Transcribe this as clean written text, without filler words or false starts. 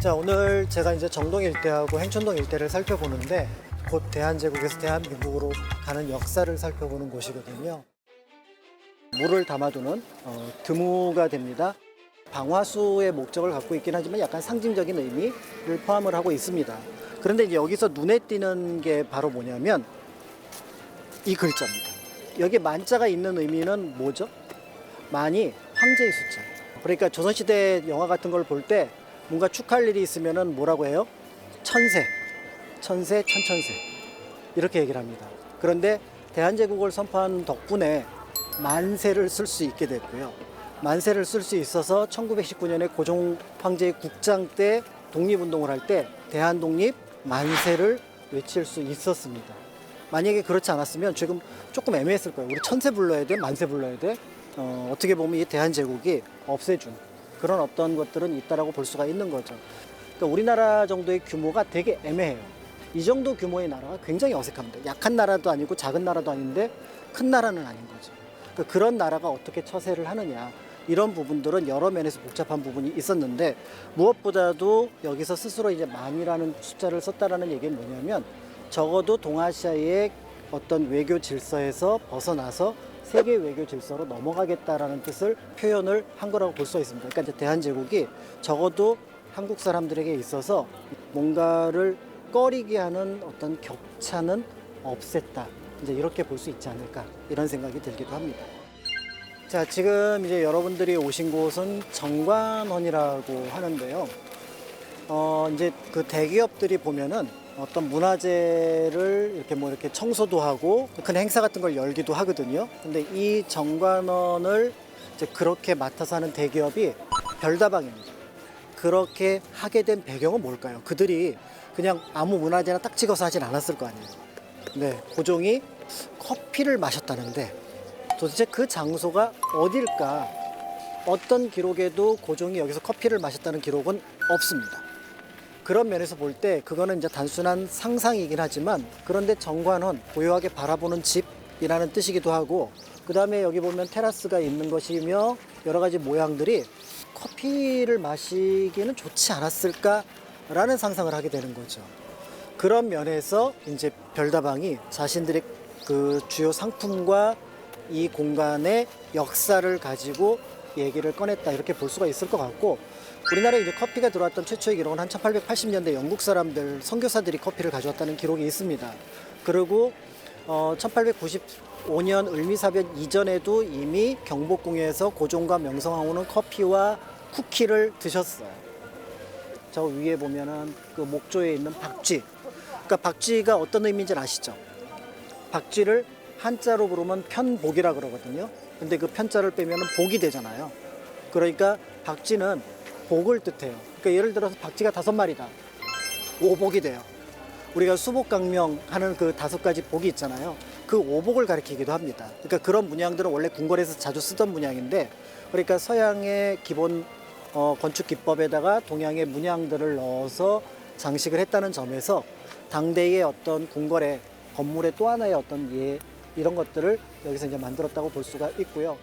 자, 오늘 제가 이제 정동 일대하고 행천동 일대를 살펴보는데 곧 대한제국에서 대한민국으로 가는 역사를 살펴보는 곳이거든요. 물을 담아두는 드무가 됩니다. 방화수의 목적을 갖고 있긴 하지만 약간 상징적인 의미를 포함을 하고 있습니다. 그런데 이제 여기서 눈에 띄는 게 바로 뭐냐면 이 글자입니다. 여기 만자가 있는 의미는 뭐죠? 만이 황제의 숫자. 그러니까 조선시대 영화 같은 걸 볼 때 뭔가 축하할 일이 있으면은 뭐라고 해요? 천세, 천세, 천천세 이렇게 얘기를 합니다. 그런데 대한제국을 선포한 덕분에 만세를 쓸 수 있게 됐고요. 만세를 쓸 수 있어서 1919년에 고종 황제의 국장 때 독립운동을 할 때 대한독립 만세를 외칠 수 있었습니다. 만약에 그렇지 않았으면 지금 조금 애매했을 거예요. 우리 천세 불러야 돼? 만세 불러야 돼? 어떻게 보면 이 대한제국이 없애준 그런 어떤 것들은 있다라고 볼 수가 있는 거죠. 그러니까 우리나라 정도의 규모가 되게 애매해요. 이 정도 규모의 나라가 굉장히 어색합니다. 약한 나라도 아니고 작은 나라도 아닌데 큰 나라는 아닌 거죠. 그러니까 그런 나라가 어떻게 처세를 하느냐 이런 부분들은 여러 면에서 복잡한 부분이 있었는데 무엇보다도 여기서 스스로 이제 만이라는 숫자를 썼다라는 얘기는 뭐냐면 적어도 동아시아의 어떤 외교 질서에서 벗어나서 세계 외교 질서로 넘어가겠다라는 뜻을 표현을 한 거라고 볼 수 있습니다. 그러니까 이제 대한제국이 적어도 한국 사람들에게 있어서 뭔가를 꺼리게 하는 어떤 격차는 없앴다. 이제 이렇게 볼 수 있지 않을까 이런 생각이 들기도 합니다. 자, 지금 이제 여러분들이 오신 곳은 정관원이라고 하는데요. 이제 그 대기업들이 보면은 어떤 문화재를 이렇게 청소도 하고 큰 행사 같은 걸 열기도 하거든요. 근데 이 정관원을 이제 그렇게 맡아서 하는 대기업이 별다방입니다. 그렇게 하게 된 배경은 뭘까요? 그들이 그냥 아무 문화재나 딱 찍어서 하진 않았을 거 아니에요. 네, 고종이 커피를 마셨다는데 도대체 그 장소가 어딜까? 어떤 기록에도 고종이 여기서 커피를 마셨다는 기록은 없습니다. 그런 면에서 볼 때 그거는 이제 단순한 상상이긴 하지만 그런데 정관원, 고요하게 바라보는 집이라는 뜻이기도 하고 그 다음에 여기 보면 테라스가 있는 것이며 여러 가지 모양들이 커피를 마시기는 좋지 않았을까라는 상상을 하게 되는 거죠. 그런 면에서 이제 별다방이 자신들의 그 주요 상품과 이 공간의 역사를 가지고 얘기를 꺼냈다 이렇게 볼 수가 있을 것 같고 우리나라에 이제 커피가 들어왔던 최초의 기록은 한 1880년대 영국 사람들 선교사들이 커피를 가져왔다는 기록이 있습니다. 그리고 1895년 을미사변 이전에도 이미 경복궁에서 고종과 명성황후는 커피와 쿠키를 드셨어요. 저 위에 보면은 그 목조에 있는 박쥐. 그러니까 박쥐가 어떤 의미인지 아시죠? 박쥐를 한자로 부르면 편복이라 그러거든요. 근데 그 편자를 빼면은 복이 되잖아요. 그러니까 박쥐는 복을 뜻해요. 그러니까 예를 들어서 박쥐가 5마리다. 오복이 돼요. 우리가 수복강명 하는 그 5가지 복이 있잖아요. 그 오복을 가리키기도 합니다. 그러니까 그런 문양들은 원래 궁궐에서 자주 쓰던 문양인데 그러니까 서양의 기본 건축 기법에다가 동양의 문양들을 넣어서 장식을 했다는 점에서 당대의 어떤 궁궐의 건물의 또 하나의 어떤 이런 것들을 여기서 이제 만들었다고 볼 수가 있고요.